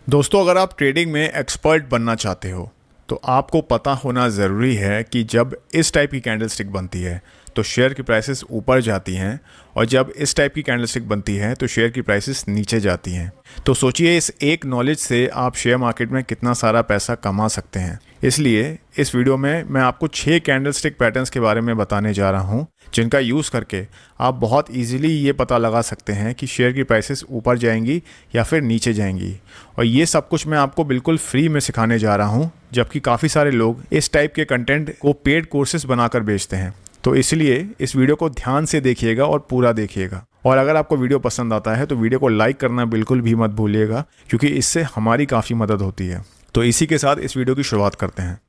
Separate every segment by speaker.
Speaker 1: दोस्तों, अगर आप ट्रेडिंग में एक्सपर्ट बनना चाहते हो तो आपको पता होना ज़रूरी है कि जब इस टाइप की कैंडलस्टिक बनती है तो शेयर की प्राइसेस ऊपर जाती हैं और जब इस टाइप की कैंडलस्टिक बनती है तो शेयर की प्राइसेस नीचे जाती हैं। तो सोचिए, इस एक नॉलेज से आप शेयर मार्केट में कितना सारा पैसा कमा सकते हैं। इसलिए इस वीडियो में मैं आपको 6 कैंडलस्टिक पैटर्न्स के बारे में बताने जा रहा हूं, जिनका यूज़ करके आप बहुत इजीली ये पता लगा सकते हैं कि शेयर की प्राइसेस ऊपर जाएंगी या फिर नीचे जाएंगी। और ये सब कुछ मैं आपको बिल्कुल फ्री में सिखाने जा रहा हूं, जबकि काफ़ी सारे लोग इस टाइप के कंटेंट को पेड कोर्सेज बनाकर बेचते हैं। तो इसलिए इस वीडियो को ध्यान से देखिएगा और पूरा देखिएगा। और अगर आपको वीडियो पसंद आता है तो वीडियो को लाइक करना बिल्कुल भी मत भूलिएगा, क्योंकि इससे हमारी काफ़ी मदद होती है। तो इसी के साथ इस वीडियो की शुरुआत करते हैं।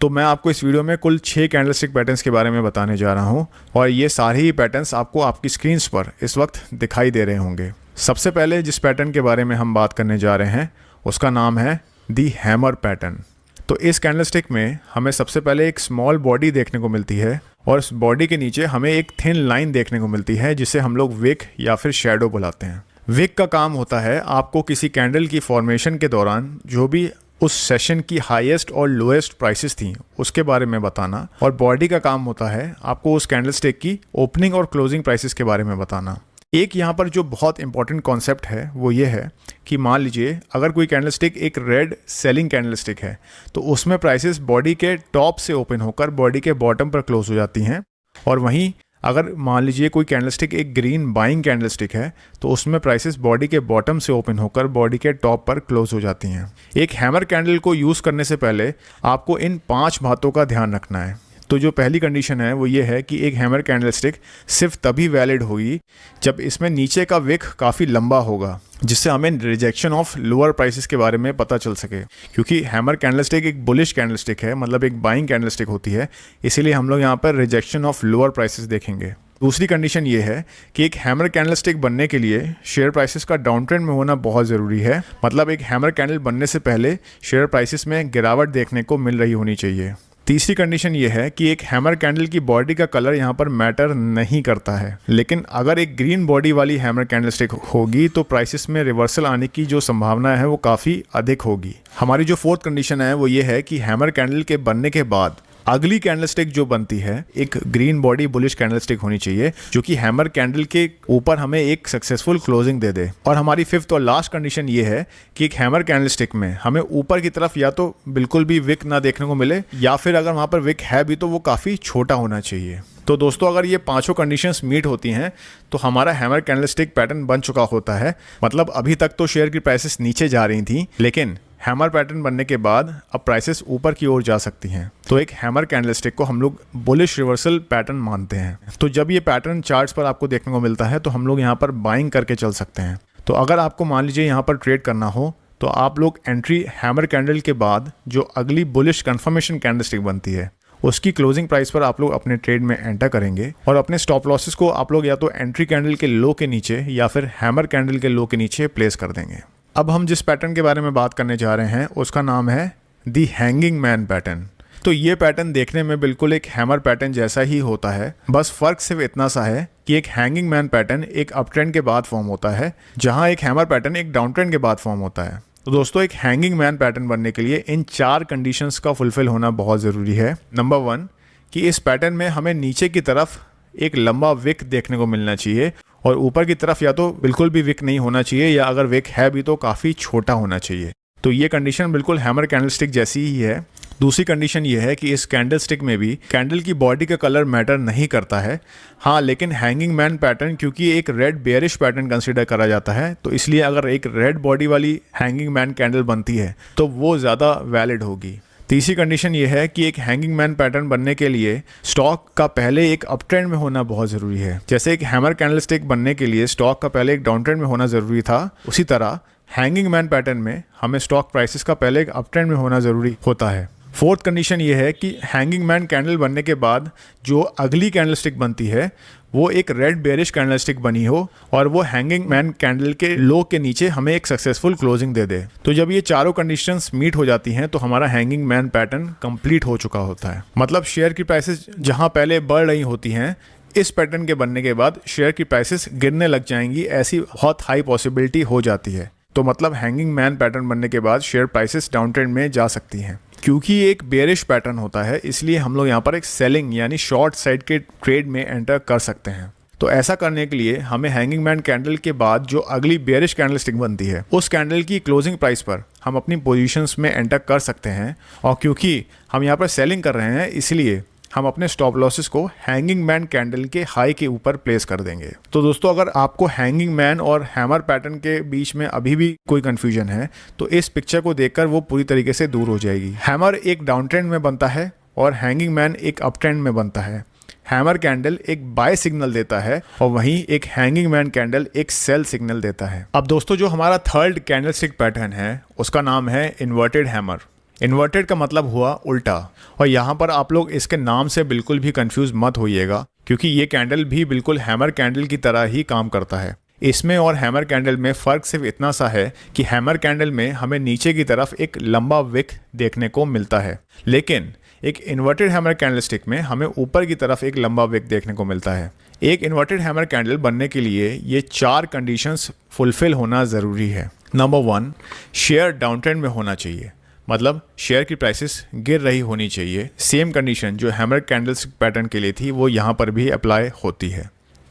Speaker 1: तो मैं आपको इस वीडियो में कुल 6 कैंडलस्टिक पैटर्न्स के बारे में बताने जा रहा हूं और ये सारे ही पैटर्न्स आपको आपकी स्क्रीन्स पर इस वक्त दिखाई दे रहे होंगे। सबसे पहले जिस पैटर्न के बारे में हम बात करने जा रहे हैं उसका नाम है दी हैमर पैटर्न। तो इस कैंडलस्टिक में हमें सबसे पहले एक स्मॉल बॉडी देखने को मिलती है और इस बॉडी के नीचे हमें एक थिन लाइन देखने को मिलती है, जिसे हम लोग विक या फिर शैडो बुलाते हैं। विक का काम होता है आपको किसी कैंडल की फॉर्मेशन के दौरान जो भी उस सेशन की हाईएस्ट और लोएस्ट प्राइसेस थी उसके बारे में बताना, और बॉडी का काम होता है आपको उस कैंडलस्टिक की ओपनिंग और क्लोजिंग प्राइसेस के बारे में बताना। एक यहाँ पर जो बहुत इंपॉर्टेंट कॉन्सेप्ट है वो ये है कि मान लीजिए अगर कोई कैंडलस्टिक एक रेड सेलिंग कैंडलस्टिक है तो उसमें प्राइसेस बॉडी के टॉप से ओपन होकर बॉडी के बॉटम पर क्लोज हो जाती हैं, और वहीं अगर मान लीजिए कोई कैंडलस्टिक एक ग्रीन बाइंग कैंडलस्टिक है तो उसमें प्राइसेस बॉडी के बॉटम से ओपन होकर बॉडी के टॉप पर क्लोज हो जाती हैं। एक हैमर कैंडल को यूज़ करने से पहले आपको इन 5 बातों का ध्यान रखना है। तो जो पहली कंडीशन है वो ये है कि एक हैमर कैंडलस्टिक सिर्फ तभी वैलिड होगी जब इसमें नीचे का विक काफ़ी लंबा होगा, जिससे हमें रिजेक्शन ऑफ लोअर प्राइसेस के बारे में पता चल सके। क्योंकि हैमर कैंडलस्टिक एक बुलिश कैंडलस्टिक है, मतलब एक बाइंग कैंडलस्टिक होती है, इसीलिए हम लोग यहाँ पर रिजेक्शन ऑफ लोअर प्राइसेस देखेंगे। दूसरी कंडीशन ये है कि एक हैमर कैंडलस्टिक बनने के लिए शेयर प्राइसेस का डाउन ट्रेंड में होना बहुत ज़रूरी है। मतलब एक हैमर कैंडल बनने से पहले शेयर प्राइसेस में गिरावट देखने को मिल रही होनी चाहिए। तीसरी कंडीशन ये है कि एक हैमर कैंडल की बॉडी का कलर यहाँ पर मैटर नहीं करता है, लेकिन अगर एक ग्रीन बॉडी वाली हैमर कैंडलस्टिक होगी तो प्राइसेस में रिवर्सल आने की जो संभावना है वो काफ़ी अधिक होगी। हमारी जो फोर्थ कंडीशन है वो ये है कि हैमर कैंडल के बनने के बाद अगली कैंडलस्टिक जो बनती है एक ग्रीन बॉडी बुलिश कैंडलस्टिक होनी चाहिए, जो कि हैमर कैंडल के ऊपर हमें एक सक्सेसफुल क्लोजिंग दे दे। और हमारी फिफ्थ और लास्ट कंडीशन ये है कि एक हैमर कैंडलस्टिक में हमें ऊपर की तरफ या तो बिल्कुल भी विक ना देखने को मिले, या फिर अगर वहाँ पर विक है भी तो वो काफ़ी छोटा होना चाहिए। तो दोस्तों, अगर ये 5 कंडीशंस मीट होती हैं तो हमारा हैमर कैंडलस्टिक पैटर्न बन चुका होता है। मतलब अभी तक तो शेयर की प्राइसेस नीचे जा रही थी, लेकिन हैमर पैटर्न बनने के बाद अब प्राइसेस ऊपर की ओर जा सकती हैं। तो एक हैमर कैंडलस्टिक को हम लोग बुलिश रिवर्सल पैटर्न मानते हैं। तो जब ये पैटर्न चार्ट्स पर आपको देखने को मिलता है तो हम लोग यहाँ पर बाइंग करके चल सकते हैं। तो अगर आपको मान लीजिए यहाँ पर ट्रेड करना हो तो आप लोग एंट्री हैमर कैंडल के बाद जो अगली बुलिश कन्फर्मेशन कैंडलस्टिक बनती है उसकी क्लोजिंग प्राइस पर आप लोग अपने ट्रेड में एंटर करेंगे, और अपने स्टॉप लॉसेस को आप लोग या तो एंट्री कैंडल के लो के नीचे या फिर हैमर कैंडल के लो के नीचे प्लेस कर देंगे। अब हम जिस पैटर्न के बारे में बात करने जा रहे हैं उसका नाम है दी हैंगिंग मैन पैटर्न। तो ये पैटर्न देखने में बिल्कुल एक हैमर पैटर्न जैसा ही होता है, बस फर्क सिर्फ इतना सा है कि एक हैंगिंग मैन पैटर्न एक अप ट्रेंड के बाद फॉर्म होता है, जहां एक हैमर पैटर्न एक डाउन ट्रेंड के बाद फॉर्म होता है। तो दोस्तों, एक हैंगिंग मैन पैटर्न बनने के लिए इन 4 कंडीशंस का फुलफिल होना बहुत ज़रूरी है। नंबर 1 कि इस पैटर्न में हमें नीचे की तरफ एक लंबा विक देखने को मिलना चाहिए, और ऊपर की तरफ या तो बिल्कुल भी विक नहीं होना चाहिए, या अगर विक है भी तो काफ़ी छोटा होना चाहिए। तो ये कंडीशन बिल्कुल हैमर कैंडलस्टिक जैसी ही है। दूसरी कंडीशन ये है कि इस कैंडलस्टिक में भी कैंडल की बॉडी का कलर मैटर नहीं करता है। हाँ, लेकिन हैंगिंग मैन पैटर्न क्योंकि एक रेड बेयरिश पैटर्न कंसीडर करा जाता है, तो इसलिए अगर एक रेड बॉडी वाली हैंगिंग मैन कैंडल बनती है तो वो ज़्यादा वैलिड होगी। तीसरी कंडीशन ये है कि एक हैंगिंग मैन पैटर्न बनने के लिए स्टॉक का पहले एक अप ट्रेंड में होना बहुत ज़रूरी है। जैसे एक हैमर कैंडलस्टिक बनने के लिए स्टॉक का पहले एक डाउन ट्रेंड में होना ज़रूरी था, उसी तरह हैंगिंग मैन पैटर्न में हमें स्टॉक प्राइसेस का पहले एक अप ट्रेंड में होना ज़रूरी होता है। फोर्थ कंडीशन ये है कि हैंगिंग मैन कैंडल बनने के बाद जो अगली कैंडलस्टिक बनती है वो एक रेड बेयरिश कैंडलस्टिक बनी हो, और वो हैंगिंग मैन कैंडल के लो के नीचे हमें एक सक्सेसफुल क्लोजिंग दे दे। तो जब ये चारों कंडीशंस मीट हो जाती हैं तो हमारा हैंगिंग मैन पैटर्न कंप्लीट हो चुका होता है। मतलब शेयर की प्राइसेस जहां पहले बढ़ रही होती हैं, इस पैटर्न के बनने के बाद शेयर की प्राइसेस गिरने लग जाएंगी, ऐसी बहुत हाई पॉसिबिलिटी हो जाती है। तो मतलब हैंगिंग मैन पैटर्न बनने के बाद शेयर प्राइसेस डाउन ट्रेंड में जा सकती हैं। क्योंकि ये एक बेयरिश पैटर्न होता है, इसलिए हम लोग यहाँ पर एक सेलिंग यानी शॉर्ट साइड के ट्रेड में एंटर कर सकते हैं। तो ऐसा करने के लिए हमें हैंगिंग मैन कैंडल के बाद जो अगली बेयरिश कैंडलस्टिक बनती है उस कैंडल की क्लोजिंग प्राइस पर हम अपनी पोजीशंस में एंटर कर सकते हैं। और क्योंकि हम यहाँ पर सेलिंग कर रहे हैं, इसलिए हम अपने स्टॉप लॉसेस को हैंगिंग मैन कैंडल के हाई के ऊपर प्लेस कर देंगे। तो दोस्तों, अगर आपको हैंगिंग मैन और हैमर पैटर्न के बीच में अभी भी कोई कंफ्यूजन है तो इस पिक्चर को देखकर वो पूरी तरीके से दूर हो जाएगी। हैमर एक डाउन ट्रेंड में बनता है और हैंगिंग मैन एक अप ट्रेंड में बनता है। हैमर कैंडल एक बाय सिग्नल देता है और वहीं एक हैंगिंग मैन कैंडल एक सेल सिग्नल देता है। अब दोस्तों, जो हमारा थर्ड कैंडलस्टिक पैटर्न है उसका नाम है इन्वर्टेड हैमर। इन्वर्टेड का मतलब हुआ उल्टा, और यहाँ पर आप लोग इसके नाम से बिल्कुल भी कंफ्यूज मत होइएगा, क्योंकि ये कैंडल भी बिल्कुल हैमर कैंडल की तरह ही काम करता है। इसमें और हैमर कैंडल में फ़र्क सिर्फ इतना सा है कि हैमर कैंडल में हमें नीचे की तरफ एक लंबा विक देखने को मिलता है, लेकिन एक इन्वर्टेड हैमर कैंडलस्टिक में हमें ऊपर की तरफ एक लंबा विक देखने को मिलता है। एक इन्वर्टेड हैमर कैंडल बनने के लिए ये 4 कंडीशंस फुलफिल होना ज़रूरी है। नंबर 1, शेयर डाउन ट्रेंड में होना चाहिए, मतलब शेयर की प्राइसेस गिर रही होनी चाहिए। सेम कंडीशन जो हैमर कैंडलस्टिक पैटर्न के लिए थी वो यहाँ पर भी अप्लाई होती है।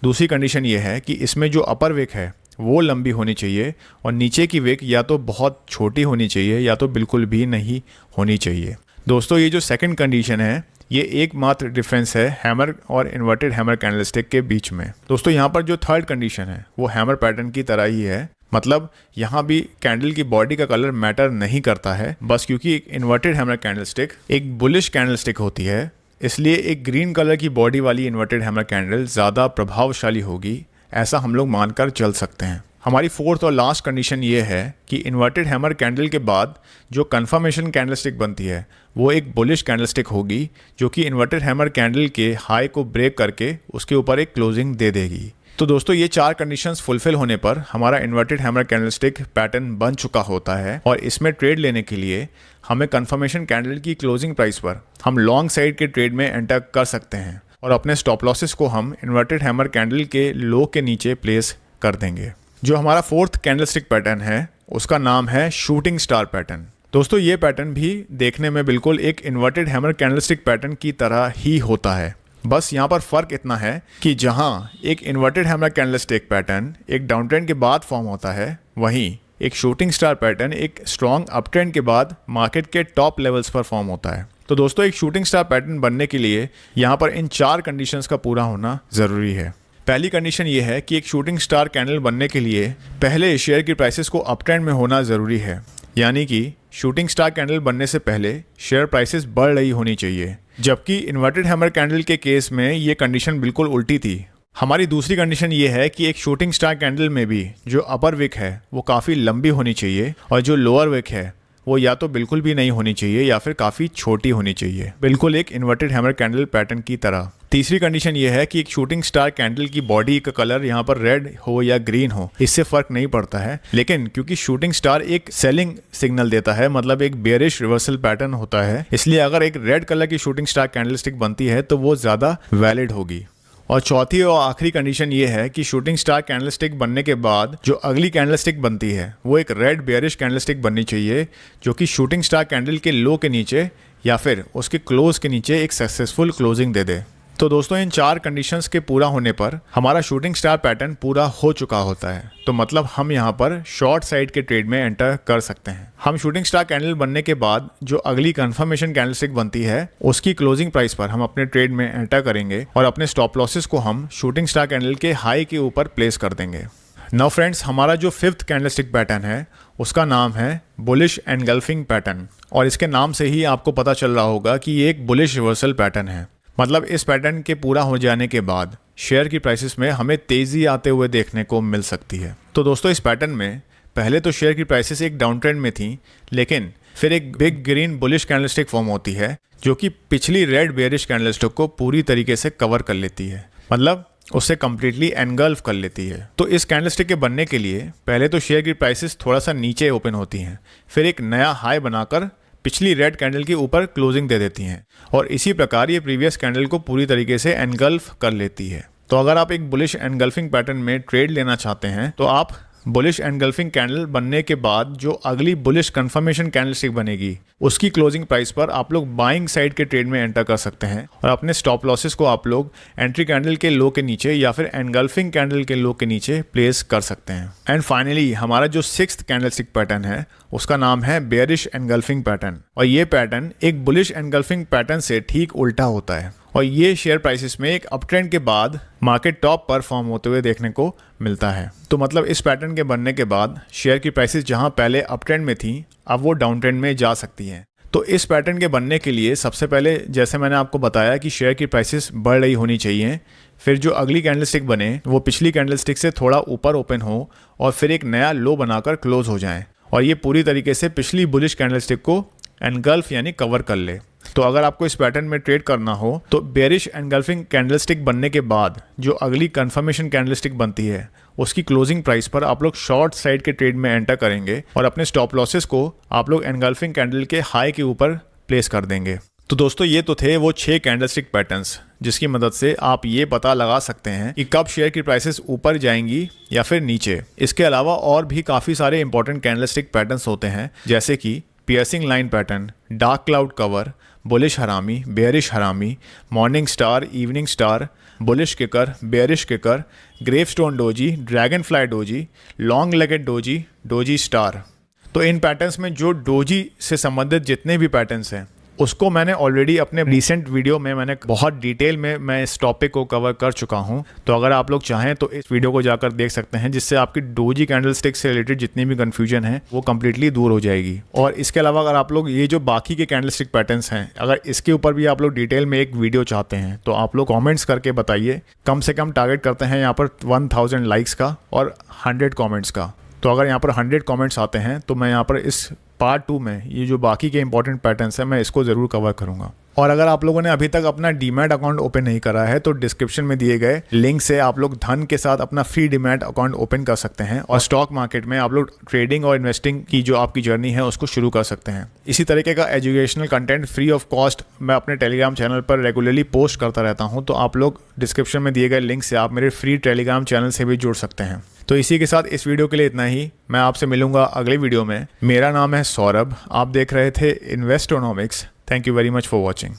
Speaker 1: दूसरी कंडीशन ये है कि इसमें जो अपर विक है वो लंबी होनी चाहिए और नीचे की विक या तो बहुत छोटी होनी चाहिए या तो बिल्कुल भी नहीं होनी चाहिए। दोस्तों, ये जो सेकंड कंडीशन है ये एकमात्र डिफरेंस है हैमर और इन्वर्टेड हैमर कैंडलस्टिक के बीच में। दोस्तों, यहाँ पर जो थर्ड कंडीशन है वो हैमर पैटर्न की तरह ही है, मतलब यहाँ भी कैंडल की बॉडी का कलर मैटर नहीं करता है। बस क्योंकि एक इन्वर्टेड हैमर कैंडलस्टिक एक बुलिश कैंडलस्टिक होती है, इसलिए एक ग्रीन कलर की बॉडी वाली इन्वर्टेड हैमर कैंडल ज़्यादा प्रभावशाली होगी, ऐसा हम लोग मानकर चल सकते हैं। हमारी फोर्थ और लास्ट कंडीशन ये है कि इन्वर्टेड हैमर कैंडल के बाद जो कंफर्मेशन कैंडलस्टिक बनती है वो एक बुलिश कैंडलस्टिक होगी, जो कि इन्वर्टेड हैमर कैंडल के हाई को ब्रेक करके उसके ऊपर एक क्लोजिंग दे देगी। तो दोस्तों, ये 4 कंडीशंस फुलफिल होने पर हमारा इन्वर्टेड हैमर कैंडलस्टिक पैटर्न बन चुका होता है, और इसमें ट्रेड लेने के लिए हमें कंफर्मेशन कैंडल की क्लोजिंग प्राइस पर हम लॉन्ग साइड के ट्रेड में एंटर कर सकते हैं और अपने स्टॉप लॉसेस को हम इन्वर्टेड हैमर कैंडल के लो के नीचे प्लेस कर देंगे। जो हमारा फोर्थ कैंडलस्टिक पैटर्न है उसका नाम है शूटिंग स्टार पैटर्न। दोस्तों, ये पैटर्न भी देखने में बिल्कुल एक इन्वर्टेड हैमर कैंडलस्टिक पैटर्न की तरह ही होता है। बस यहाँ पर फ़र्क इतना है कि जहाँ एक इन्वर्टेड हैमर कैंडलस्टिक पैटर्न एक डाउन ट्रेंड के बाद फॉर्म होता है, वहीं एक शूटिंग स्टार पैटर्न एक स्ट्रॉन्ग अप ट्रेंड के बाद मार्केट के टॉप लेवल्स पर फॉर्म होता है। तो दोस्तों, एक शूटिंग स्टार पैटर्न बनने के लिए यहाँ पर इन 4 कंडीशंस का पूरा होना ज़रूरी है। पहली कंडीशन ये है कि एक शूटिंग स्टार कैंडल बनने के लिए पहले शेयर की प्राइसेस को अप ट्रेंड में होना ज़रूरी है, यानी कि शूटिंग स्टार कैंडल बनने से पहले शेयर प्राइसेस बढ़ रही होनी चाहिए, जबकि इन्वर्टेड हैमर कैंडल के केस में ये कंडीशन बिल्कुल उल्टी थी। हमारी दूसरी कंडीशन ये है कि एक शूटिंग स्टार कैंडल में भी जो अपर विक है वो काफ़ी लंबी होनी चाहिए और जो लोअर विक है वो या तो बिल्कुल भी नहीं होनी चाहिए या फिर काफ़ी छोटी होनी चाहिए, बिल्कुल एक इन्वर्टेड हैमर कैंडल पैटर्न की तरह। तीसरी कंडीशन ये है कि एक शूटिंग स्टार कैंडल की बॉडी का कलर यहाँ पर रेड हो या ग्रीन हो, इससे फ़र्क नहीं पड़ता है, लेकिन क्योंकि शूटिंग स्टार एक सेलिंग सिग्नल देता है, मतलब एक बेयरिश रिवर्सल पैटर्न होता है, इसलिए अगर एक रेड कलर की शूटिंग स्टार कैंडलस्टिक बनती है तो वो ज़्यादा वैलिड होगी। और चौथी और आखिरी कंडीशन ये है कि शूटिंग स्टार कैंडलस्टिक बनने के बाद जो अगली कैंडलस्टिक बनती है वो एक रेड बेयरिश कैंडलस्टिक बननी चाहिए, जो कि शूटिंग स्टार कैंडल के लो के नीचे या फिर उसके क्लोज के नीचे एक सक्सेसफुल क्लोजिंग दे दे। तो दोस्तों, इन 4 कंडीशंस के पूरा होने पर हमारा शूटिंग स्टार पैटर्न पूरा हो चुका होता है, तो मतलब हम यहाँ पर शॉर्ट साइड के ट्रेड में एंटर कर सकते हैं। हम शूटिंग स्टार कैंडल बनने के बाद जो अगली कंफर्मेशन कैंडलस्टिक बनती है उसकी क्लोजिंग प्राइस पर हम अपने ट्रेड में एंटर करेंगे और अपने स्टॉप लॉसेस को हम शूटिंग स्टार कैंडल के हाई के ऊपर प्लेस कर देंगे। नाउ फ्रेंड्स, हमारा जो 5th कैंडलस्टिक पैटर्न है उसका नाम है बुलिश एनगल्फिंग पैटर्न, और इसके नाम से ही आपको पता चल रहा होगा कि ये एक बुलिश रिवर्सल पैटर्न है। मतलब इस पैटर्न के पूरा हो जाने के बाद शेयर की प्राइसेस में हमें तेज़ी आते हुए देखने को मिल सकती है। तो दोस्तों, इस पैटर्न में पहले तो शेयर की प्राइसेस एक डाउन ट्रेंड में थी, लेकिन फिर एक big green bullish candlestick form होती है जो कि पिछली रेड बेयरिश कैंडलस्टिक को पूरी तरीके से कवर कर लेती है, मतलब उससे कम्प्लीटली एनगल्फ कर लेती है। तो इस कैंडलस्टिक के बनने के लिए पहले तो शेयर की प्राइसेस थोड़ा सा नीचे ओपन होती हैं, फिर एक नया हाई बनाकर पिछली रेड कैंडल के ऊपर क्लोजिंग दे देती हैं, और इसी प्रकार ये प्रीवियस कैंडल को पूरी तरीके से एनगल्फ कर लेती है। तो अगर आप एक बुलिश एनगल्फिंग पैटर्न में ट्रेड लेना चाहते हैं तो आप बुलिश एनगल्फिंग कैंडल बनने के बाद जो अगली बुलिश कंफर्मेशन कैंडलस्टिक बनेगी उसकी क्लोजिंग प्राइस पर आप लोग बाइंग साइड के ट्रेड में एंटर कर सकते हैं और अपने स्टॉप लॉसेस को आप लोग एंट्री कैंडल के लो के नीचे या फिर एनगल्फिंग कैंडल के लो के नीचे प्लेस कर सकते हैं। एंड फाइनली हमारा जो 6th कैंडलस्टिक पैटर्न है उसका नाम है बेयरिश एनगल्फिंग पैटर्न, और ये पैटर्न एक बुलिश एनगल्फिंग पैटर्न से ठीक उल्टा होता है और ये शेयर प्राइसेस में एक अप ट्रेंड के बाद मार्केट टॉप पर फॉर्म होते हुए देखने को मिलता है। तो मतलब इस पैटर्न के बनने के बाद शेयर की प्राइसेस जहां पहले अप ट्रेंड में थी अब वो डाउन ट्रेंड में जा सकती हैं। तो इस पैटर्न के बनने के लिए सबसे पहले जैसे मैंने आपको बताया कि शेयर की प्राइसेस बढ़ रही होनी चाहिए, फिर जो अगली कैंडलस्टिक बने वो पिछली कैंडलस्टिक से थोड़ा ऊपर ओपन हो और फिर एक नया लो बनाकर क्लोज हो जाए और ये पूरी तरीके से पिछली बुलिश कैंडलस्टिक को एनगल्फ यानी कवर कर ले। तो अगर आपको इस पैटर्न में ट्रेड करना हो तो बेयरिश एनगल्फिंग कैंडलस्टिक बनने के बाद जो अगली कंफर्मेशन कैंडलस्टिक बनती है उसकी क्लोजिंग प्राइस पर आप लोग शॉर्ट साइड के ट्रेड में एंटर करेंगे और अपने स्टॉप लॉसेस को आप लोग एनगल्फिंग कैंडल के हाई के ऊपर प्लेस कर देंगे। तो दोस्तों ये तो थे वो 6 कैंडलस्टिक पैटर्न्स जिसकी मदद से आप ये पता लगा सकते हैं कि कब शेयर की प्राइसेस ऊपर जाएंगी या फिर नीचे। इसके अलावा और भी काफ़ी सारे इंपॉर्टेंट कैंडलस्टिक पैटर्न्स होते हैं जैसे कि piercing line pattern, dark cloud cover, bullish harami, bearish harami, morning star, evening star, bullish kicker, bearish kicker, gravestone doji, dragon fly doji, long legged doji, doji star. तो इन patterns में जो doji से संबंधित जितने भी पैटर्न्स हैं उसको मैंने ऑलरेडी अपने रिसेंट वीडियो में मैंने बहुत डिटेल में मैं इस टॉपिक को कवर कर चुका हूं। तो अगर आप लोग चाहें तो इस वीडियो को जाकर देख सकते हैं जिससे आपकी डोजी कैंडलस्टिक से रिलेटेड जितनी भी कंफ्यूजन है वो कंप्लीटली दूर हो जाएगी। और इसके अलावा अगर आप लोग ये जो बाकी के कैंडलस्टिक पैटर्न्स हैं अगर इसके ऊपर भी आप लोग डिटेल में एक वीडियो चाहते हैं तो आप लोग कॉमेंट्स करके बताइए। कम से कम टारगेट करते हैं यहाँ पर 1000 लाइक्स का और 100 कॉमेंट्स का। तो अगर यहाँ पर 100 कमेंट्स आते हैं तो मैं यहाँ पर इस पार्ट 2 में ये जो बाकी के इंपॉर्टेंट पैटर्न्स हैं मैं इसको ज़रूर कवर करूँगा। और अगर आप लोगों ने अभी तक अपना डीमैट अकाउंट ओपन नहीं करा है तो डिस्क्रिप्शन में दिए गए लिंक से आप लोग धन के साथ अपना फ्री डीमैट अकाउंट ओपन कर सकते हैं और स्टॉक मार्केट में आप लोग ट्रेडिंग और इन्वेस्टिंग की जो आपकी जर्नी है उसको शुरू कर सकते हैं। इसी तरीके का educational content free of cost मैं अपने टेलीग्राम चैनल पर रेगुलरली पोस्ट करता रहता हूँ, तो आप लोग डिस्क्रिप्शन में दिए गए लिंक से आप मेरे फ्री टेलीग्राम चैनल से भी जुड़ सकते हैं। तो इसी के साथ इस वीडियो के लिए इतना ही। मैं आपसे मिलूंगा अगले वीडियो में। मेरा नाम है सौरभ, आप देख रहे थे Investonomics. Thank you very much for watching.